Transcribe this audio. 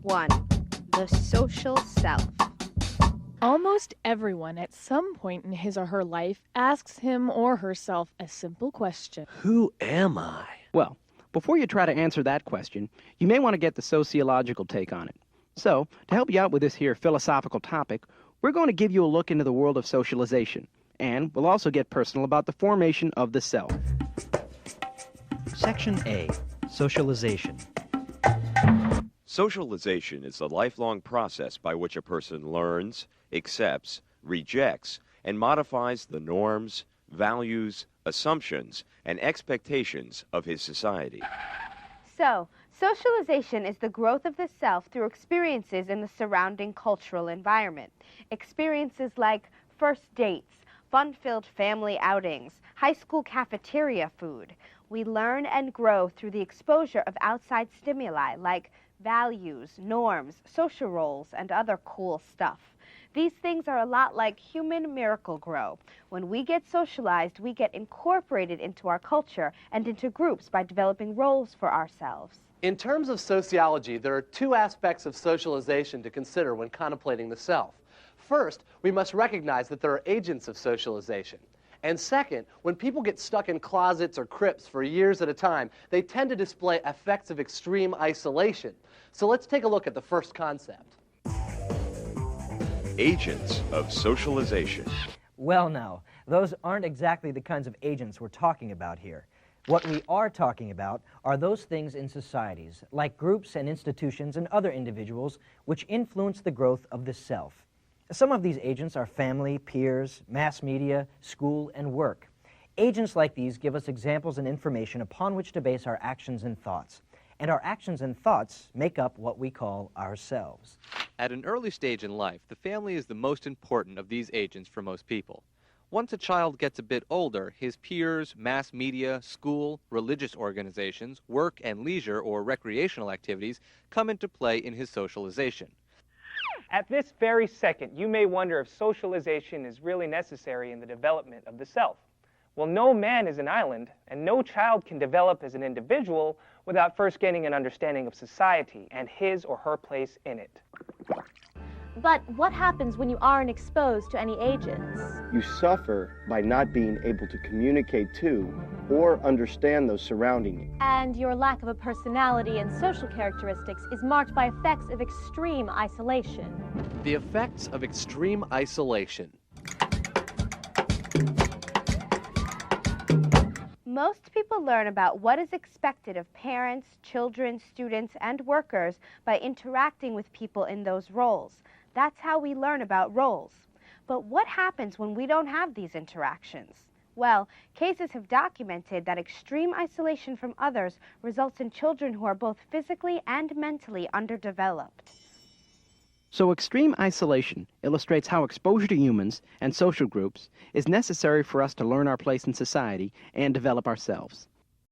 1. The social self. Almost everyone at some point in his or her life asks him or herself a simple question. Who am I? Well, before you try to answer that question, you may want to get the sociological take on it. So, to help you out with this here philosophical topic, we're going to give you a look into the world of socialization, and we'll also get personal about the formation of the self. Section A, Socialization. Socialization is the lifelong process by which a person learns, accepts, rejects, and modifies the norms, values, assumptions, and expectations of his society. So, socialization is the growth of the self through experiences in the surrounding cultural environment. Experiences like first dates, fun-filled family outings, high school cafeteria food. We learn and grow through the exposure of outside stimuli like values, norms, social roles, and other cool stuff. These things are a lot like human Miracle-Gro. When we get socialized, we get incorporated into our culture and into groups by developing roles for ourselves. In terms of sociology, there are two aspects of socialization to consider when contemplating the self. First, we must recognize that there are agents of socialization. And second, when people get stuck in closets or crypts for years at a time, they tend to display effects of extreme isolation. So let's take a look at the first concept. Agents of socialization. Well now, those aren't exactly the kinds of agents we're talking about here. What we are talking about are those things in societies, like groups and institutions and other individuals, which influence the growth of the self. Some of these agents are family, peers, mass media, school, and work. Agents like these give us examples and information upon which to base our actions and thoughts. And our actions and thoughts make up what we call ourselves. At an early stage in life, the family is the most important of these agents for most people. Once a child gets a bit older, his peers, mass media, school, religious organizations, work and leisure or recreational activities come into play in his socialization. At this very second, you may wonder if socialization is really necessary in the development of the self. Well, no man is an island, and no child can develop as an individual without first gaining an understanding of society and his or her place in it. But what happens when you aren't exposed to any agents? You suffer by not being able to communicate to or understand those surrounding you. And your lack of a personality and social characteristics is marked by effects of extreme isolation. The effects of extreme isolation. Most people learn about what is expected of parents, children, students, and workers by interacting with people in those roles. That's how we learn about roles. But what happens when we don't have these interactions? Well, cases have documented that extreme isolation from others results in children who are both physically and mentally underdeveloped. So extreme isolation illustrates how exposure to humans and social groups is necessary for us to learn our place in society and develop ourselves.